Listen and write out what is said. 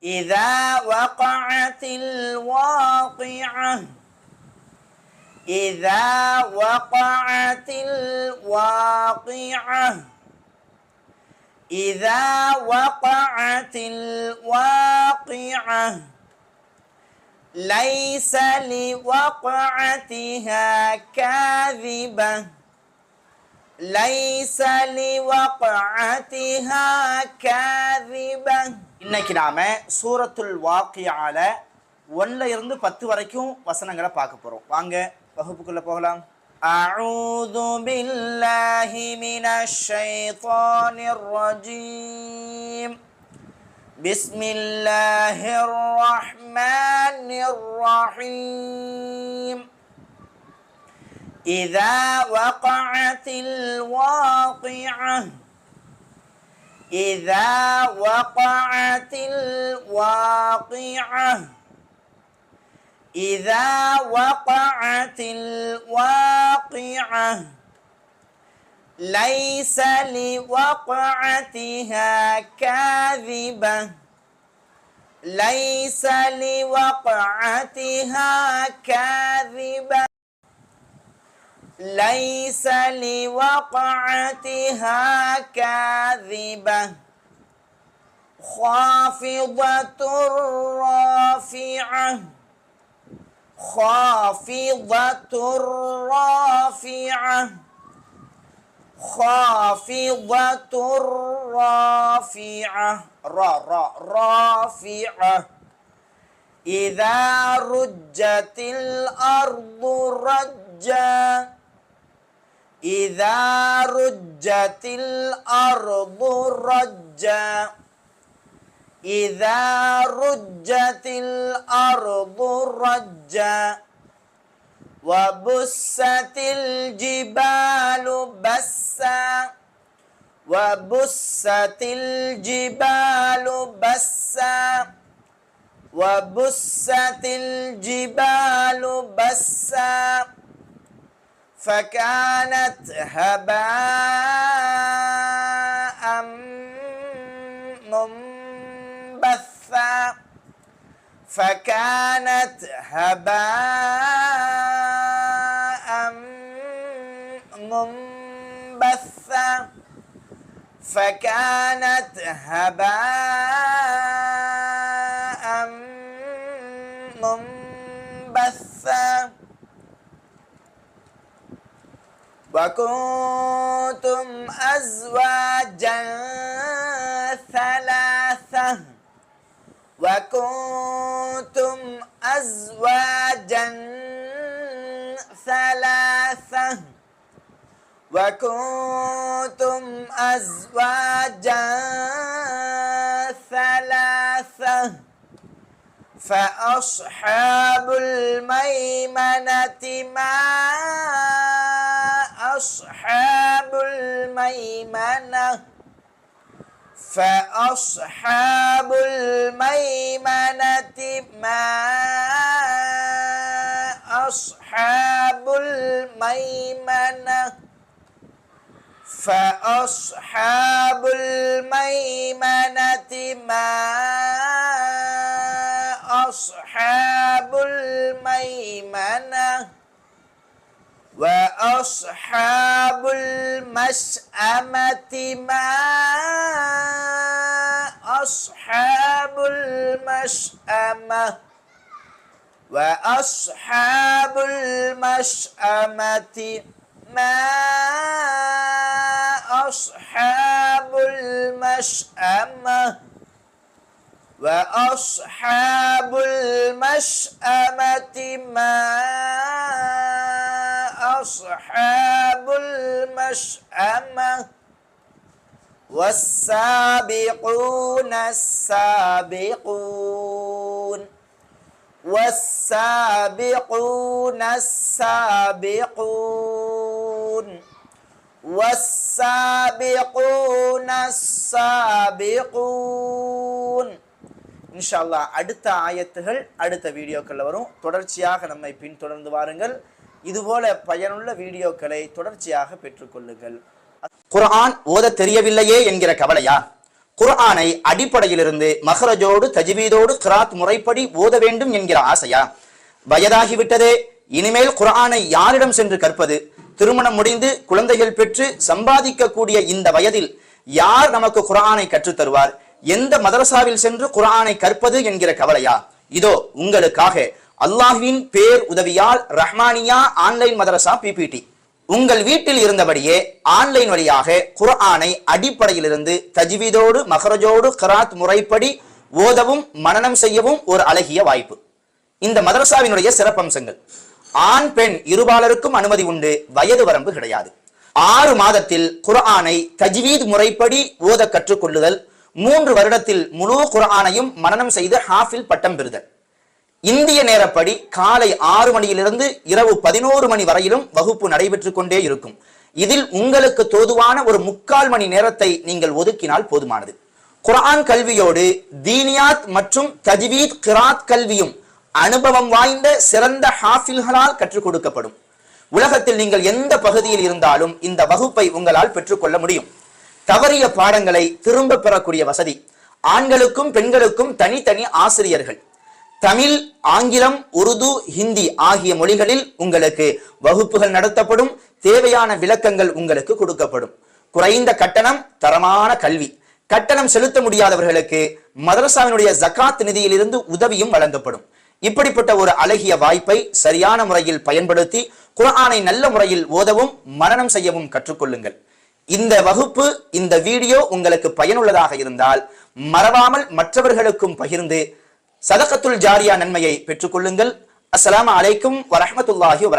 إذا وقعت الواقعة إذا وقعت الواقعة إذا وقعت الواقعة ليس لوقعتها كاذبة ليس لوقعتها كاذبة. இன்னைக்கு நாம சூரத்துல் வாக்கியால 1ல இருந்து 10 வரைக்கும் வசனங்களை பார்க்க போறோம். வாங்க வகுப்புக்குள்ள போகலாம். அஊது பில்லாஹி மினஷ் ஷைத்தானிர் ரஜீம். பிஸ்மில்லாஹிர் ரஹ்மானிர் ரஹீம். إذا وقعت الواقعة إذا وقعت الواقعة إذا وقعت الواقعة ليس لوقعتها كاذبة ليس لوقعتها كاذبة ليس لوقعتها كاذبة خافضة رافعة خافضة رافعة خافضة رافعة رافعة إذا رجت الأرض رجا إذا رجت الأرض رجا إذا رجت الأرض رجا وبست الجبال بسا وبست الجبال بسا وبست الجبال بسا فكانت هباء منبثا فكانت هباء منبثا فكانت هباء منبثا وكنتم أزواجا ثلاثة وكنتم أزواجا ثلاثة وكنتم أزواجا ثلاثة فأصحاب الميمنة ما أصحاب الميمنة فأصحاب الميمنة ما أصحاب الميمنة فأصحاب الميمنة ما أصحاب الميمنة وأصحاب المشأمة ما أصحاب المشأمة وأصحاب المشأمة ما أصحاب المشأمة وأصحاب المشأمة ما أصحاب المشأمة والسابقون السابقون والسابقون السابقون والسابقون السابقون. இன்ஷா அல்லாஹ் அடுத்த ஆயத்துகள் அடுத்த வீடியோக்களில் வரும். தொடர்ச்சியாக நம்மை பின்தொடர்ந்து வாருங்கள். இதுபோல பயனுள்ள வீடியோக்களை தொடர்ச்சியாக பெற்றுக்கொள்ளுங்கள். குர்ஆன் ஓத தெரியவில்லையே என்கிற கவலையா? குர்ஆனை அடிப்படையிலிருந்து மஹ்ரஜோடு தஜ்வீதோடு கிராத் முறைப்படி ஓத வேண்டும் என்கிற ஆசையா? வயதாகிவிட்டதே, இனிமேல் குர்ஆனை யாரிடம் சென்று கற்பது? திருமணம் முடிந்து குழந்தைகள் பெற்று சம்பாதிக்கக்கூடிய இந்த வயதில் யார் நமக்கு குர்ஆனை கற்றுத் தருவார்? எந்த மதரசாவில் சென்று குர்ஆனை கற்பது என்கிற கவலையா? இதோ உங்களுக்காக அல்லாஹ்வின் பேர் உதவியால் ரஹ்மானியா ஆன்லைன் மதரசா PPT. உங்கள் வீட்டில் இருந்தபடியே ஆன்லைன் வழியாக குர்ஆனை அடிப்படையிலிருந்து தஜ்வீதோடு மஹ்ரஜோடு கிராத் முறைப்படி ஓதவும் மனனம் செய்யவும் ஒரு அழகிய வாய்ப்பு. இந்த மதரசாவினுடைய சிறப்பம்சங்கள்: ஆண் பெண் இருபாலருக்கும் அனுமதி உண்டு, வயது வரம்பு கிடையாது. 6 மாதத்தில் குர்ஆனை தஜ்வீத் முறைப்படி ஓத கற்றுக்கொள்ளுதல், 3 வருடத்தில் முழு குர்ஆனையும் மனனம் செய்து ஹாஃபில் பட்டம் பெறுதல். இந்திய நேரப்படி காலை 6 மணியிலிருந்து இரவு 11 மணி வரையிலும் வகுப்பு நடைபெற்றுக் கொண்டே இருக்கும். இதில் உங்களுக்கு தோதுவான ஒரு 3/4 மணி நேரத்தை நீங்கள் ஒதுக்கினால் போதுமானது. குர்ஆன் கல்வியோடு தீனியாத் மற்றும் தஜ்வீத் கிராத் கல்வியும் அனுபவம் வாய்ந்த சிறந்த ஹாஃபில்களால் கற்றுக் கொடுக்கப்படும். உலகத்தில் நீங்கள் எந்த பகுதியில் இருந்தாலும் இந்த வகுப்பை உங்களால் பெற்றுக்கொள்ள முடியும். தவறிய பாடங்களை திரும்ப பெறக்கூடிய வசதி. ஆண்களுக்கும் பெண்களுக்கும் தனித்தனி ஆசிரியர்கள். தமிழ், ஆங்கிலம், உருது, ஹிந்தி ஆகிய மொழிகளில் உங்களுக்கு வகுப்புகள் நடத்தப்படும். தேவையான விளக்கங்கள் உங்களுக்கு கொடுக்கப்படும். குறைந்த கட்டணம், தரமான கல்வி. கட்டணம் செலுத்த முடியாதவர்களுக்கு மதரசாவினுடைய ஜகாத் நிதியிலிருந்து உதவியும் வழங்கப்படும். இப்படிப்பட்ட ஒரு அழகிய வாய்ப்பை சரியான முறையில் பயன்படுத்தி குர்ஆனை நல்ல முறையில் ஓதவும் மனனம் செய்யவும் கற்றுக்கொள்ளுங்கள். இந்த வகுப்பு, இந்த வீடியோ உங்களுக்கு பயனுள்ளதாக இருந்தால் மறவாமல் மற்றவர்களுக்கும் பகிர்ந்து சதகத்துல் ஜாரியா நன்மையை பெற்றுக் கொள்ளுங்கள். அஸ்ஸலாமு அலைக்கும் வரஹ்மத்துல்லாஹி வபரகாத்துஹு.